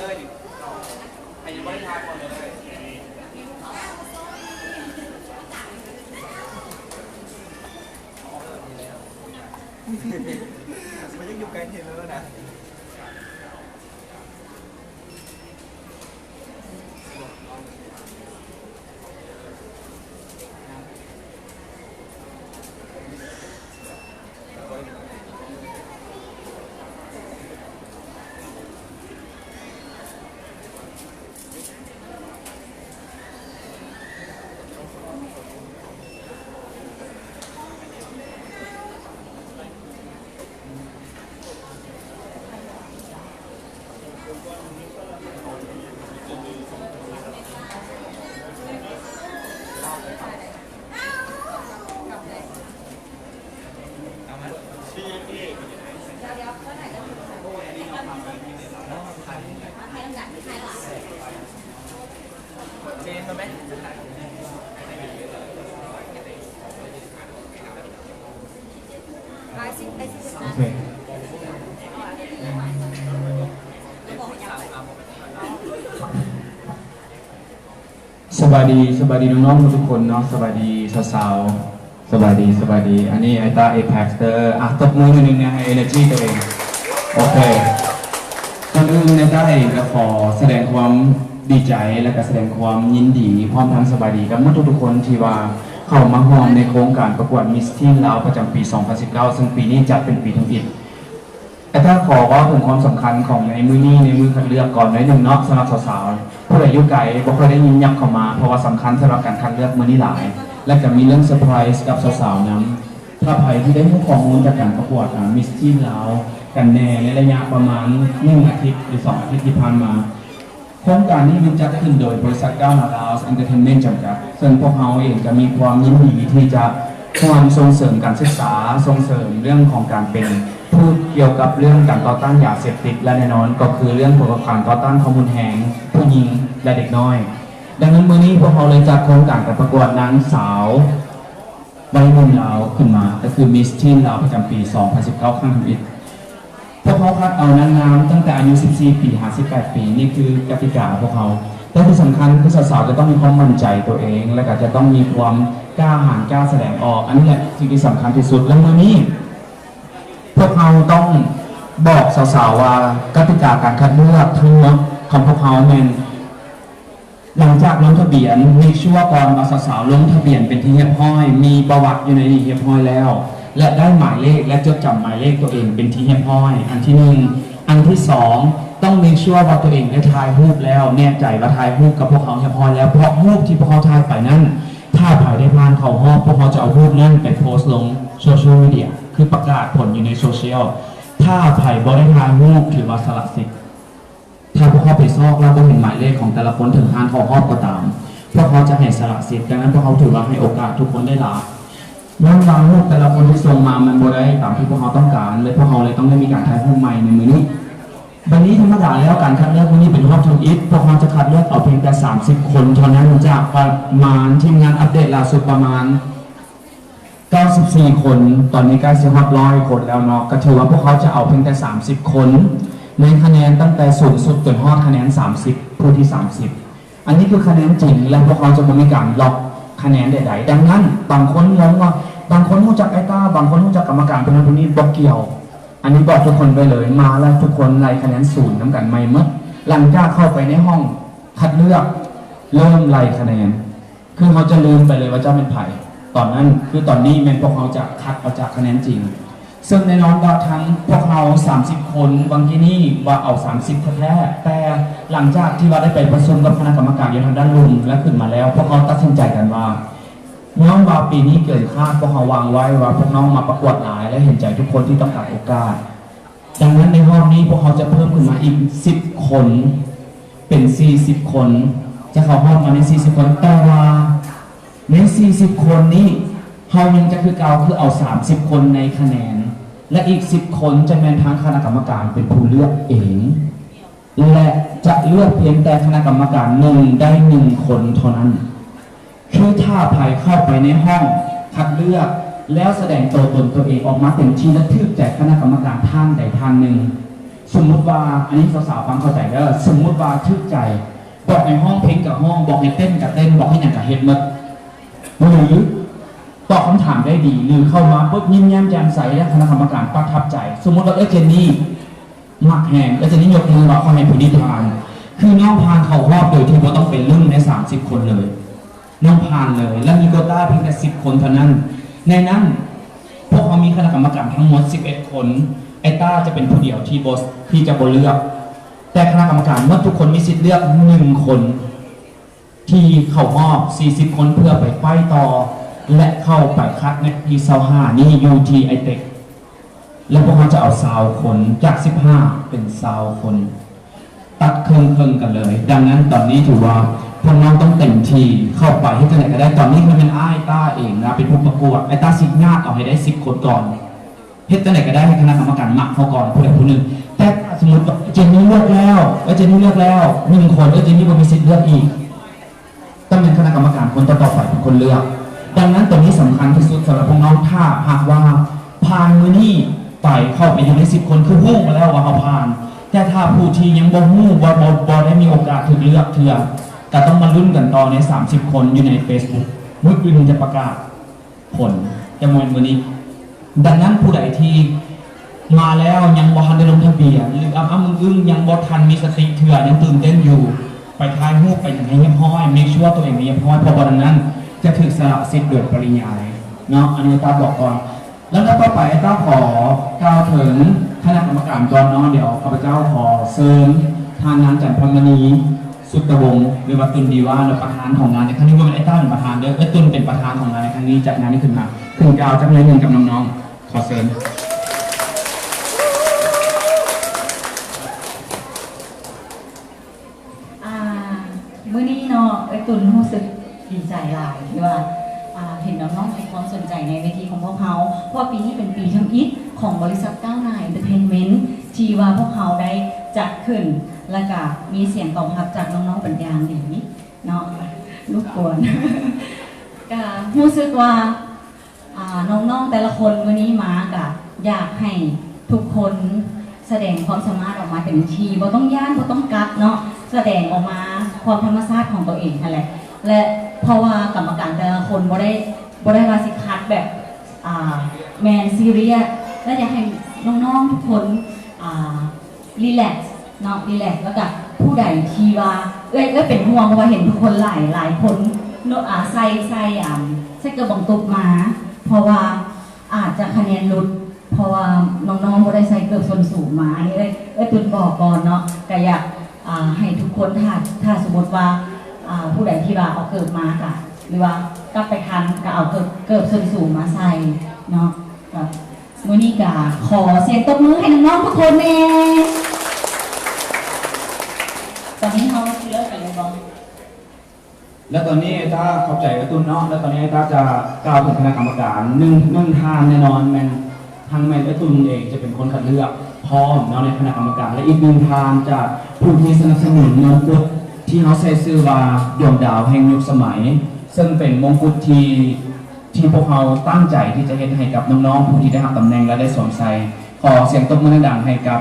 เลยใครยังไม่ได้ทานก่อนเลยมันยังอยู่ไกลเห็นแล้วนะเจนมาไหมโอเคสบายดีน้องๆทุกคนเนาะสบายดีสาวๆสบายดีอันนี้ไอตาเอแพ็กเตอร์ตบมือหนึ่งนะให้ energy ตัวเองโอเคก่อนอื่นในได้ก็ขอแสดงความดีใจและก็แสดงความยินดีพร้อมทั้งสบายดีกับทุกคนที่ว่าเข้ามาร่วมในโครงการประกวดมิสทีนลาวประจำปี 2019 ซึ่งปีนี้จัดเป็นปีที่10แต่ถ้าขอว่าถึงความสำคัญของในมือนี้ในมือคัดเลือกก่อนในหนึ่งเนาะสำหรับสาวๆผู้อายุไกลบ่ค่อยได้ยินย้ำเข้ามาเพราะว่าสำคัญสำหรับการคัดเลือกมือนี้หลายและจะมีเรื่องเซอร์ไพรส์กับสาวๆนั้นถ้าใครที่ได้ข้อมูลจากการประกวดมิสทีนลาวกันแน่ในระยะประมาณ1 อาทิตย์หรือ2 อาทิตย์ที่ผ่านมาโครงการนี้มันจัดขึ้นโดยบริษัทก้าวหน้าลาวส์เอนเตอร์เทนเมนต์จำกัดซึ่งพวกเขาเองจะมีความยินดีที่จะความส่งเสริมการศึกษาส่งเสริมเรื่องของการเป็นผู้เกี่ยวกับเรื่องการต่อต้านยาเสพติดและแน่นอนก็คือเรื่องผลการต่อต้านข้อมูลแหงผู้หญิงและเด็กน้อยดังนั้นมื้อนี้พวกเขาเลยจัดโครงการการประกวดนางสาววัยรุ่นลาวขึ้นมาก็คือมิสทีนลาวประจำปี 2019 ครั้งที่11พวกเขาคัดเอานางงามตั้งแต่อายุ 14 ปี 58 ปีนี่คือกติกาพวกเขาแต่ที่สำคัญคือสาวๆจะต้องมีความมั่นใจตัวเองและก็จะต้องมีความกล้าหาญกล้าแสดงออกอันนี้แหละสิ่งที่สำคัญที่สุดและมื้อนี้พวกเขาต้องบอกสาวๆว่ากติกาการคัดเลือกทั้งหมดของพวกเขาแม่นหลังจากลงทะเบียนมีชั่วก่อนเอาสาวๆลงทะเบียนเป็นที่เรียบร้อยมีประวัติอยู่ในนี้เรียบร้อยแล้วและได้หมายเลขและจดจำหมายเลขตัวเองเป็นที่เรียบร้อยอันที่1อันที่2ต้องมีชั่วว่าตัวเองได้ถ่ายรูปแล้วแน่ใจว่าถ่ายรูปกับพวกเขาเรียบร้อยแล้วเพราะรูปที่พวกเขาถ่ายไปนั้นถ้าถ่ายได้ผ่านเขาห้องพวกเขาจะเอารูปนั้นไปโพสต์ลงโซเชียลมีเดียคือประกาศผลอยู่ในโซเชียลถ้าถ่ายบริถ่ายรูปถือว่าสละสิทธิ์ถ้าพวกเขาไปซอกแล้วก็เห็นหมายเลขของแต่ละคนถึงผ่านเขาห้องก็ตามพวกเขาจะให้สละสิทธิ์ดังนั้นพวกเขาถือว่าให้โอกาสทุกคนได้รับเมื่อบางรูปแต่ละคนที่ส่งมามันบ่ได้ตามที่พวกเขาต้องการเลยพวกเขาเลยต้องได้มีการถ่ายรูปใหม่ในมือนี้วันนี้ธรรมดาแล้วการคัดเลือกวันนี้เป็นรอบทำอิฐพวกเขาจะคัดเลือกเอาเพียงแต่30 คนเท่านั้นจากประมาณทีมงานอัปเดตล่าสุดประมาณ94 คนตอนนี้ใกล้จะ100 คนแล้วเนาะก็ถือว่าพวกเขาจะเอาเพียงแต่30 คนในคะแนนตั้งแต่สูงสุดจนฮอดคะแนน30ผู้ที่30อันนี้คือคะแนนจริงและพวกเขาจะไม่มีการล็อกคะแนนใดๆดังนั้นบางคนงงว่าบางคนรู้จักไอ้ตาบางคนรู้จักกรรมการคนนั้นคนนี้บอกเกี่ยวอันนี้บอกทุกคนไปเลยมาแล้วทุกคนไล่คะแนน0น้ำกันไม่เมื่อหลังจากเข้าไปในห้องคัดเลือกเริ่มไล่คะแนนคือเขาจะลืมไปเลยว่าเจ้าเป็นไผ่ตอนนั้นคือตอนนี้แมนพวกเขาจะคัดเอาจากคะแนนจริงซึ่งในน้องดาวทั้งพวกเขา30 คนบางทีนี่ว่าเอา30แท้แต่หลังจากที่ว่าได้ไปประชุมกับคณะกรรมการอยู่ทางด้านลุมและขึ้นมาแล้วพวกเขาตัดสินใจกันว่าน้องว่าปีนี้เกินคาดพวกเขาวางไว้ว่าพวกน้องมาประกวดหลายและเห็นใจทุกคนที่ต้องการโอกาสดังนั้นในรอบนี้พวกเขาจะเพิ่มขึ้นมาอีก10 คนเป็น40 คนจะเข้ารอบมาใน40 คนแต่ว่าใน40 คนนี้เขายังจะคือเก่าคือเอา30 คนในคะแนนและอีก10 คนจะเป็นทางคณะกรรมการเป็นผู้เลือกเองและจะเลือกเพียงแต่คณะกรรมการ1ได้1 คนเท่านั้นคือถ้าใครเข้าไปในห้องคัดเลือกแล้วแสดงตัวตนตัวเองออกมาเต็มที่และทึกแจกคณะกรรมการท่านใดท่านหนึ่ง สมมุติว่าอันนี้สาวๆฟังเข้าใจเด้อสมมุติว่าทึกใจบอกในห้องเพลงกับห้องบอกให้เต้นกับเต้นบอกให้หนังกับเฮ็ดหมดหรือตอบคำถามได้ดีหรือเข้ามาปุ๊บยิ้มแย้มแจ่มใสและคณะกรรมการประทับใจสมมติว่าเจนนี่มักแหงเจนนี่ยกมือว่าเขาให้ผู้นิพานคือน้องพานเขารอบโดยที่ว่าต้องเป็นรุ่นใน30คนเลยน้องพานเลยและมีโกต้าเพียงแต่10คนเท่านั้นในนั้นพวกเขามีคณะกรรมการทั้งหมด11คนไอต้าจะเป็นผู้เดียวที่บอสที่จะบเลือกแต่คณะกรรมการเมื่อทุกคนมีสิทธิ์เลือก1คนที่เข้ารอบ40คนเพื่อไปไฟต่อและเข้าไปคัดในปี25นี่ UT iTech แล้วพวกเขาจะเอา20คนจาก15เป็น20คนตัดเครื่องกันเลยดังนั้นตอนนี้ถือว่าพวกน้องต้องเต็มที่เข้าไปให้ที่ไหนก็ได้ตอนนี้มันเป็นไอ้ต้าเองนะเป็นผู้ประกวดไอ้ต้าสิบงาดเอาให้ได้10คนก่อนเฮ็ดที่ไหนก็ได้ให้คณะกรรมการมักเขาก่อนผู้ใดผู้หนึ่งแต่สมมติเจนนี่เลือกแล้วเจนนี่เลือกแล้ว1คนเจนนี่ก็มีสิทธิ์เลือกอีกต้องเป็นคณะกรรมการคนต่อไปเป็นคนเลือกดังนั้นตัวนี้สำคัญที่สุดสำหรับพวกน้องถ้าหากว่าผ่านมือนี่ไปเข้าไปอยู่ใน10คนคือฮู้มาแล้วว่าเขาผ่านแต่ถ้าผู้ที่ยังบ่ฮู้ว่าบ่ได้มีโอกาสถูกเลือกเทื่อแต่ต้องมาลุ้นกันต่อใน30คนอยู่ใน Facebook มื้ออื่นจะประกาศผลจำนวนมื้อนี้ดังนั้นผู้ใดที่มาแล้วยังบ่ทันได้ลงทะเบียนหรือมึงยังบ่ทันมีสติเทื่อยังตื่นเต้นอยู่ไปถ่ายรูปไปอย่างให้เรียบร้อยเมคชัวร์ตัวเองเรียบร้อยเพราะว่าดังนั้นจะถูกสละสิทธิ์โดยปริยายเนาะอันนี้ตาบอกก่อนแล้วต่อไปตาขอกล่าวถึงคณะกรรมการก่อนเนาะเดี๋ยวข้าพเจ้าขอเชิญทางงานจันทร์พมณีสุตวงศ์หรือว่าตุลดีว่าประธานของงานในครั้งนี้ว่าเป็นไอ้ต้าเป็นประธานเด้อตุลเป็นประธานของงานในครั้งนี้จัดงานนี้ขึ้นมาขึ้นกล่าวจักหนึ่งกับน้องๆขอเชิญมื้อนี้เนาะไอ้ตุลรู้สึกดีใจหลายที่ว่าเห็นน้องๆให้ความสนใจในเวทีของพวกเขาเพราะปีนี้เป็นปีทำอิฐของบริษัทก้าวหน้าเอนเตอร์เทนเมนต์ที่ว่าพวกเขาได้จัดขึ้นและก็มีเสียงตอบรับจากน้องๆเป็นอย่างดีเนาะลูกกวนก็รู้สึกว่าน้องๆแต่ละคนวันนี้มาก็อยากให้ทุกคนแสดงความสามารถออกมาเต็มที่บ่ต้องย่านบ่ต้องกักเนาะแสดงออกมาความธรรมชาติของตัวเองนั่นแหละและเพราะว่ากรรมการแต่ละคนบ่ได้ว่าสิคัดแบบแมนซีเรียสและอยากให้น้องๆทุกคนรีแลกซ์เนาะรีแลกซ์แล้วก็ผู้ใดที่ว่าเป็นห่วงเพราะว่าเห็นทุกคนหลายคนใส่กระบอกตุกมาเพราะว่าอาจจะคะแนนลดเพราะว่าน้องๆบ่ได้ใส่เกือบส่วนสูงมาอันนี้ตุนบอกก่อนเนาะก็อยากให้ทุกคนถ้าสมมติว่าผู้ใดที่ว่าเอาเกิดมาค่ะหรือว่ากลับไปทันก็เอาเกิดส่วนสูงมาใส่เนาะแบบมื้อนี้ก็ขอเสียงตบมือให้น้องๆทุกคนแน่ตอนนี้เขาเลิกกันเลยบ้างแล้วตอนนี้ถ้าขอบใจกระตุ้นเนาะแล้วตอนนี้ถ้าจะกล่าวถึงคณะกรรมการหนึ่งทางแน่นอนแมนทางแมนกระตุ้นเองจะเป็นคนคัดเลือกพร้อมเนาะในคณะกรรมการและอีกหนึ่งทางจากผู้ที่สนับสนุนมงกุฎที่เขาใช้ชื่อว่าดวงดาวแห่งยุคสมัยซึ่งเป็นมงกุฎที่พวกเขาตั้งใจที่จะเฮ็ดให้กับน้องๆผู้ที่ได้รับตำแหน่งและได้สวมใส่ขอเสียงตบมือดังๆให้กับ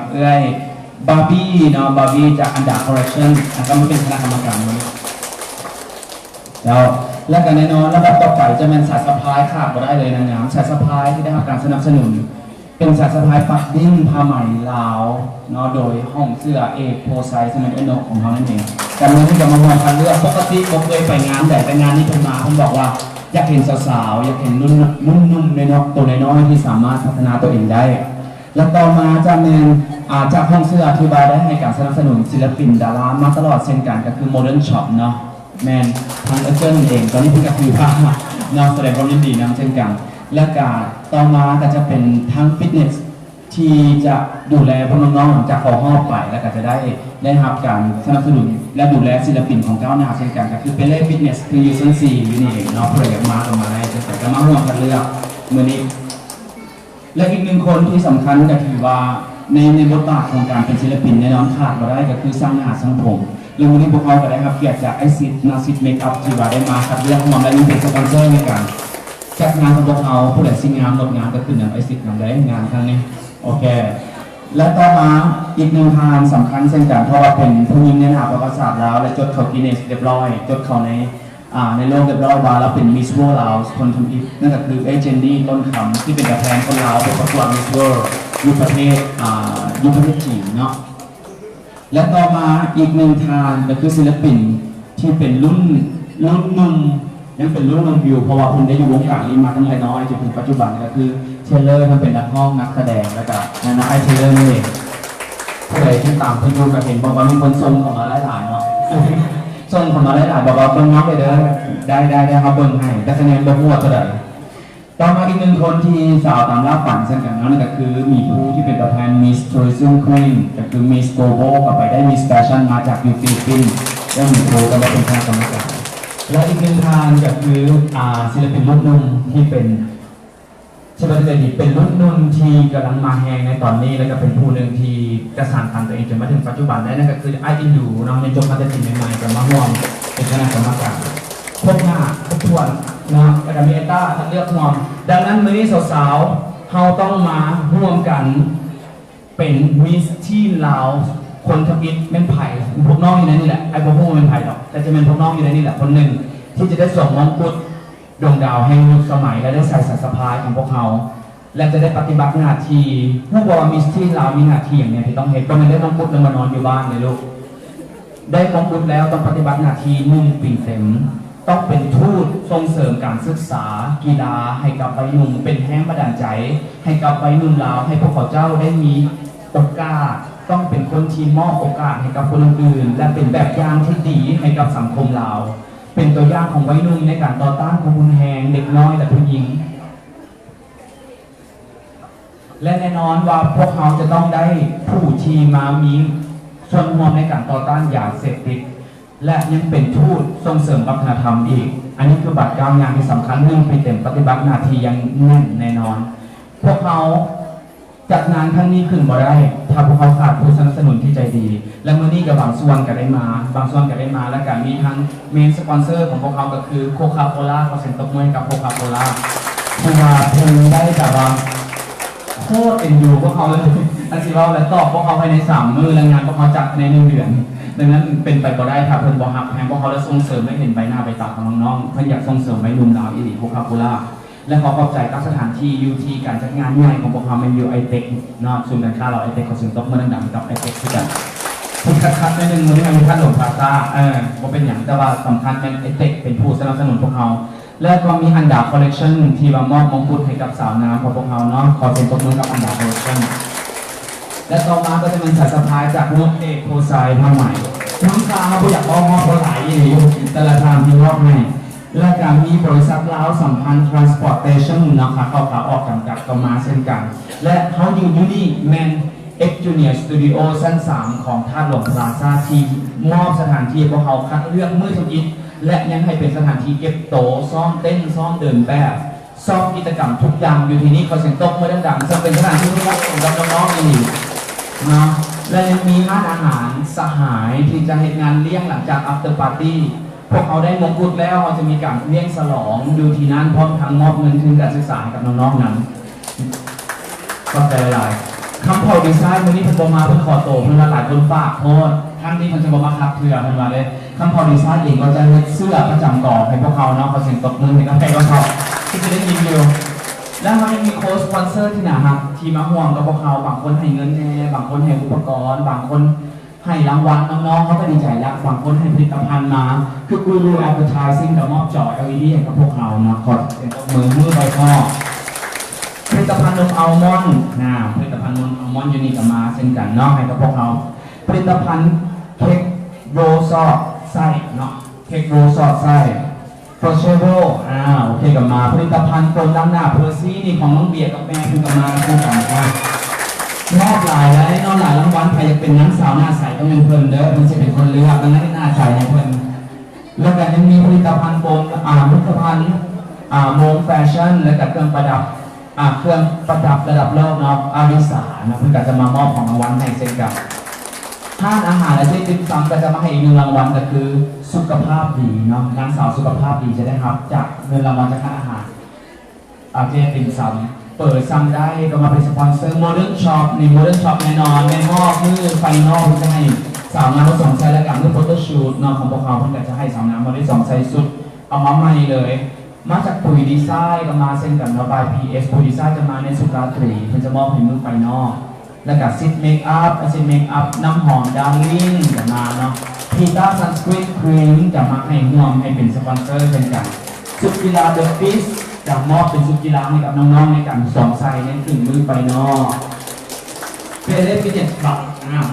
บาร์บี้เนาะบาร์บี้จากอันดาคอร์เรคชั่นก็มาเป็นคณะกรรมการวันนี้แล้วกันแน่นอนระดับต่อไปจะเป็นสายสะพายขาดก็ได้เลยนะครับสายสะพายที่ได้รับการสนับสนุนเป็นสายสะพายปักดิ้งผ้าไหมลาวเนาะโดยห้องเสื้อเอกโพไซส์สมัยโนของเขานั่นเองการเมืองที่จะมาหัวคันเลือกปกติผมเคยไปงานแต่งานนี้เป็นมาผมบอกว่าอยากเห็นสาวๆอยากเห็นนุ่มๆในนกตัวน้อยที่สามารถพัฒนาตัวเองได้แล้วต่อมาจะเป็นจากห้องเสื้อที่บาได้ให้การสนับสนุนศิลปินดารามาตลอดเช่นกันก็คือโมเดิร์นช็อปเนาะแมนทางเจ้าเองตอนนี้เพิ่งกระตือผ้าเนาะแสดงความยินดีนำเช่นกันและการต่อมาก็จะเป็นทั้งฟิตเนสที่จะดูแลพวกน้องๆหลังจากขอห้อไปแล้วก็จะได้รับการสนับสนุนและดูแลศิลปินของก้าวหน้าเช่นกันก็คือเป็นเล่ฟิตเนสคือยูซันซีอยู่นี่เองเนาะเพื่ออยากมาออกมาได้จะแต่ก็มาห่วงกันเลือกเมื่อนี้และอีกหนึ่งคนที่สำคัญก็ถือว่าในบทบาทของการเป็นศิลปินแน่นอนขาดเราได้ก็คือสร้างงานสร้างผมแล้ววันนี้พวกเขาก็ได้รับเกียรติจากไอซิดนาซิดเมคอัพที่ว่าได้มาคัดเลือกความและนี่เป็นสปอนเซอร์ในการจัดงานของพวกเขาผู้ใดสิ่งงานหมดงานก็คือนำไอซิดนำได้งานครั้งนี้โอเค และต่อมาอีกหนึ่งทางสำคัญเช่นกันเพราะว่าเป็นผู้หญิงเนี่ยหาประวัติศาสตร์แล้วและจดเขากินเนสเรียบร้อยจดเขาในโลกเรียบร้อยว่าแล้วเป็นมิสเวิร์ลาวคนทำอิฐนั่นก็คือเอเจนดี้ต้นคำที่เป็นตัวแทนคนลาวไปประกวดมิสเวิร์ลอยู่ประเทศจีนเนาะและต่อมาอีกหนึ่งทางก็คือศิลปินที่เป็นรุ่นหนุ่มยังเป็นรุ่นนุ่มอยู่เพราะว่าคุณได้อยู่วงการนี้มาตั้งแต่น้อยจนถึงปัจจุบันก็คือเทเลอร์ท่านเป็นนักร้องนักแสดงแล้วก็นะไอเทเลอร์นี่เองผู้ใดที่ตามเพื่อนดูก็เห็นบอกว่ามีคนส่งของมาหลายๆเนาะส่งของมาหลายๆบอกว่าเบิ้งน้องไปเด้อได้เขาเบิ้งให้แต่คะแนนบ่หัวเท่าไหร่ต่อมาอีกหนึ่งคนที่สาวตามล่าฝันเช่นกันนั่นก็คือมีผู้ที่เป็นตัวแทน Miss Tourism Queen ก็คือ Miss Global กับไปได้ Miss Fashion มาจากฟิลิปปินส์ได้มีโปรก็ได้เป็นคณะกรรมการและอีกหนึ่งทางก็คือศิลปินรุ่นนุ่มที่เป็นชบาติเป็นรุ่นนุ่มที่กำลังมาแฮงในตอนนี้แล้วก็เป็นผู้หนึ่งที่กระสานทางตัวเองจนมาถึงปัจจุบันได้นั่นก็คือไออินดูน้องในจบมาจะติดใหม่ๆกับมาห่วงเป็นคณะกรรมการครบหน้าครบถ้วนนะแล้วก็มีเอต้าทั้งเลือกห่วงดังนั้นมื้อนี้สาวๆเราต้องมาร่วมกันเป็นมิสที่ลาวคนทำอิฐเป็นไผ่พวกน้องอยู่ในนี่แหละไอ้พวกพวกเป็นไผ่หรอกแต่จะเป็นพวกน้องอยู่ในนี่แหละคนหนึ่งที่จะได้ส่งมงกุฎดวงดาวแห่งยุคสมัยและได้ใส่สายสะพายของพวกเขาและจะได้ปฏิบัติหน้าที่ผู้บอกว่ามิสที่ลาวมีหน้าที่อย่างเนี้ยที่ต้องเห็นก็ไม่ได้มงกุฎแล้วมานอนอยู่บ้านเลยลูกได้มงกุฎแล้วต้องปฏิบัติหน้าที่มุ่งปิ่งเต็มต้องเป็นทูตส่งเสริมการศึกษากีฬาให้กับวัยหนุ่มเป็นแรงบันดาลใจให้กับวัยหนุ่มลาวให้พวกเขาเจ้าได้มีโอกาสต้องเป็นคนที่มอบโอกาสให้กับคนอื่นและเป็นแบบอย่างที่ดีให้กับสังคมลาวเป็นตัวอย่างของวัยรุ่นในการต่อต้านความรุนแรงเด็กน้อยและผู้หญิงและแน่นอนว่าพวกเขาจะต้องได้ผู้ที่มามีส่วนร่วมในการต่อต้านยาเสพติดและยังเป็นทูตส่งเสริมวัฒนธรรมอีกอันนี้คือบัตรการงานที่สำคัญ1ปีเต็มปฏิบัติหน้าที่ยังแน่นแน่นอนพวกเขาจัดงานครั้งนี้ขึ้นบ่ได้ถ้าพวกเขาขาดผู้สนับสนุนที่ใจดีและเมื่อนี้กับบางส่วนก็ได้มาและก็มีทั้งเมนสปอนเซอร์ของพวกเขาก็คือโคคาโคล่าขอเสียงตบมือกับโคคาโคล่าคือว่าเพิ่งได้แต่ว่าโคตรเอ็นดูพวกเขาเลยอันสิว่าและตอบพวกเขาภายใน3 มื้อและงานพวกเขาจัดใน1 เดือนดังนั้นเป็นไปบ่ได้ถ้าเพิ่นบ่ฮักแพงพวกเขาและส่งเสริมให้เห็นใบหน้าใบตาของน้องๆเพิ่นอยากส่งเสริมไว้นุ่มดาวอีหลีโคคาโคล่าและขอขอบใจกับสถานที่ยูทีการจัดงานใหญ่ของพวกเขาเป็นยูไอเทคเนาะศูนย์การค้าเราไอเทคขอเสียงตบมือดังๆกับไอเทคคือกันที่คัดๆในหนึ่งมื้อนี้มีท่านหลวงพลาซ่าว่าเป็นอย่างแต่ว่าสำคัญเป็นไอเทคเป็นผู้สนับสนุนพวกเขาและก็มีอันดาคอลเลคชันที่มามอบมงกุฎให้กับสาวงามของพวกเขาเนาะขอเสียงตบมือกับอันดาคอลเลคชันและต่อมาก็จะเป็นสายสะพายจากมุกเอกโพไซผ้าใหม่น้องสาวเขาอยากมอบคนหลายอยู่แต่ละทางที่มอบให้และการมีบริษัทลาวสัมพันธ์ transportation นะคะเข้าขาออกจำกัดก็มาเช่นกันและเขาอยู่นี่แมน X Junior Studio ชั้น 3 ของท่าหลวงพลาซ่าที่มอบสถานที่พวกเขาคัดเลือกมือทุกอิฐและยังให้เป็นสถานที่เก็บโต๊ะซ้อมเต้นซ้อมเดินแบบซ้อมกิจกรรมทุกอย่างอยู่ที่นี่ขอเสียงตบมือดังๆจะเป็นสถานที่ที่รักของน้องๆอีกนะและยังมีร้านอาหารสหายที่จะให้งานเลี้ยงหลังจาก after partyพวกเขาได้มงกุฎแล้วเขาจะมีการเลี้ยงฉลองดูที่นั้นพร้อมทั้งมอบเงินทุนการศึกษาให้กับน้องๆนั้นก็ใจหลายคำพอดีไซน์วันนี้เพิ่นบอกมาเพิ่นขอโตเพิ่นหลายคนฝากโทษท่านนี้เพิ่นจะบอกมาครับเพื่อเพิ่นมาเลยคำพอดีไซน์เองก็จะเฮ็ดเสื้อประจำกองให้พวกเขาเนาะขอเสียงตบมือให้กับพวกเขาที่จะได้ยินอยู่แล้วมันยังมีโค้ชสปอนเซอร์ที่หนาครับที่มาห่วงกับพวกเขาบางคนให้เงินแน่บางคนให้อุปกรณ์บางคนให้รางวัลน้องๆเขาก็ดีใจแล้วบางคนให้ผลิตภัณฑ์มาคือกูรูแอดเวอร์ไทซิ่งกับมอบจอ LED ให้กับพวกเรานะขอเป็นมือใบข้อผลิตภัณฑ์นมอัลมอนด์ผลิตภัณฑ์นมอัลมอนด์ยูนิกับมาเช่นกันเนาะให้กับพวกเราผลิตภัณฑ์เค้กโรซอสไส้เนาะเค้กโรซอสไส้โปรเชโบโอเคกับมาผลิตภัณฑ์โฟมล้างหน้าเพอร์ซี่นี่ของน้องเบียร์กับแม่คือกับมาคู่กันมอบหลายและนอกหลายรางวัลใครอยากเป็นนักสาวหน้าใสต้องเป็นเพิ่นเด้อมันจะเป็นคนเลือกดังนั้นหน้าใสในเพิ่นแล้วก็ยังมีผลิตภัณฑ์โฟมผลิตภัณฑ์โมงแฟชั่นและกับเครื่องประดับเครื่องประดับระดับโลกเนาะอาริสานะเพิ่นก็จะมามอบของรางวัลให้เช่นกันห้านอาหารและที่ติดซ้ำก็จะมาให้อีก1 รางวัลก็คือสุขภาพดีเนาะนางสาวสุขภาพดีจะได้รับจากเงินรางวัลจากค่าอาหารเจติ่มซ้ำ เปิดซ้ำได้ก็มาเป็นสปอนเซอร์โมเดิร์นช็อปในโมเดิร์นช็อปแน่นอนแม่นอกมือไฟนอกจะให้สาวน้ำผสมใส่และกับมือโฟโต้ชูตนอกของพวกเขาเพื่อนจะให้สาวน้ำมาได้2ใส่สุดเอามาใหม่เลย มาจากปุ๋ยดีไซน์ก็มาเซ็นกับระบาย PS ปุ๋ยดีไซน์จะมาในสุราตรีเพื่อนจะมอบให้มือไฟนอกแล้วกับซิดเมคอัพซิดเมคอัพน้ำหอมดาร์ลิ่งจะมาเนาะพีต้าซันสกรีนครีมจะมาให้ร่วมให้เป็นสปอนเซอร์เป็นกันสุดกีฬาเดอะฟิสจะมอบเป็นสุดกีฬาให้กับน้องๆในการสองไซในถึงมือไฟนอกเฟรนด์ฟิตเนสบัตร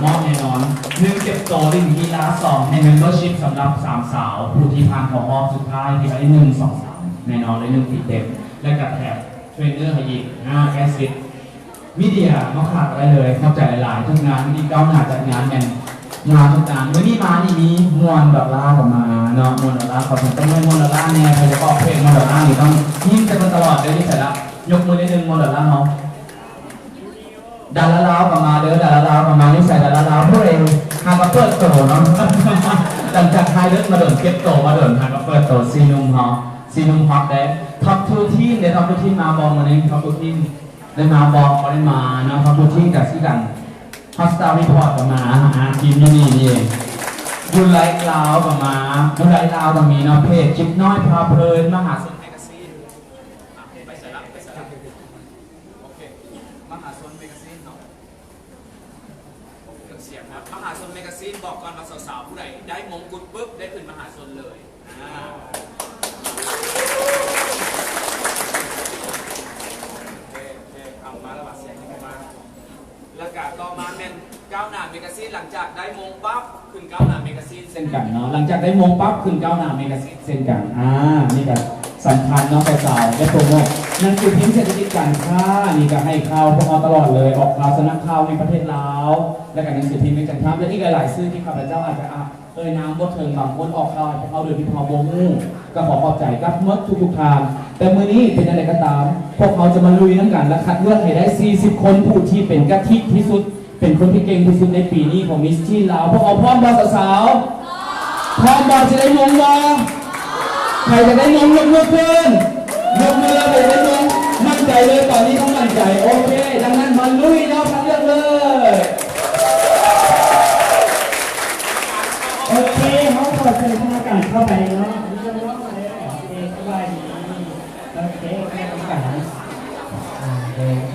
มอบแน่นอน1เก็บโต1กีฬา2ในเมมเบอร์ชิพสำหรับ3สาวผู้ที่ผ่านของรอบสุดท้ายที่ไปได้1 2 3แน่นอนเลย1ติดเต็มและกับแถบเทรนเนอร์ให้อีกแอสซิสมีเดียมาขาดอะไรเลยเข้าใจหลายๆทุกงานที่ก้าวหน้าจัดงานแน่นงานทุกงานเมื่อนี้มานี่มีมวลดอลลาร์กับมาเนาะมวลดอลลาร์ขอถึงต้องมวลดอลลาร์เนี่ยใครจะบอกเพลงมวลดอลลาร์นี่ต้องยิ้มกันตลอดเลยนี่เสร็จแล้วยกมือนิดนึงมวลดอลลาร์เนาะดาราลาวกับมาเด้อดาราลาวกับมานี่ใส่ดาราลาวพวกเองหากระเปิดโตเนาะหลังจากไฮเลิศมาเดินเก็บโตมาเดินหากระเปิดโตซีนุ่มฮอซีนุ่มฮอตเด้ท็อปทูทีมเดี๋ยวท็อปทูทีมมาบอลมาเนี่ยท็อปทูทีมได้มาบอลได้มาเนาะท็อปทูทีมกับที่กันฮอสตาร์รีพอร์ตกับมาทีมนี่เองยูไลท์ลาวกับมายูไลท์ลาวกับมีเนาะเพจจิ๊บน้อยพาเพลินมหาสนแมกกาซีนไปสลับโอเคมหาสนแมกกาซีนเนาะเสียงครับมหาชนแมกกาซีนบอกก่อนมาสาวๆผู้ใดได้มงกุฎปุ๊บได้ขึ้นมหาชนเลยเอามาแล้วเสียงมาแล้วก็ต่อมาเป็นก้าวหน้าแมกกาซีนหลังจากได้มงปั๊บขึ้นก้าวหน้าแมกกาซีนเส้นกันเนาะหลังจากได้มงปั๊บขึ้นก้าวหน้าแมกกาซีนเส้นกันนี่ก็สำคัญเนาะสาวๆได้โปรโมทนั่นคือพิมพ์เศรษฐกิจการค้านี่ก็ให้ข่าวพวกเราตลอดเลยออกข่าวสนักข่าวในประเทศลาวและการหนังสือพิมพ์เป็นการค้าและอีกหลายๆสื่อที่ข้าพเจ้าอาจจะน้ำบดเทิงบางคนออกข่าวเขาโดยที่พอโมงูก็ขอขอบใจกับมดทุกทางแต่มื้อนี้เป็นอะไรก็ตามพวกเขาจะมาลุยน้ำกันและคัดเลือกให้ได้40คนผู้ที่เป็นกะทิที่สุดเป็นคนที่เก่งที่สุดในปีนี้ของมิสทีนลาวพวกเขาพร้อมบ่สาวๆพร้อมบ่จะได้มงบ่ใครจะได้มงยกมือขึ้นยกมือเลยได้มงมั่นใจเลยตอนนี้ต้องมั่นใจโอเคดังนั้นมาลุยแล้วคัดเลือกเลยโอเคเขาขอเชิญคณะกรรมการเข้าไปเนาะนี่จะร้องมาเลยโอเคสบายดีโอเคคณะกรรมการโอเค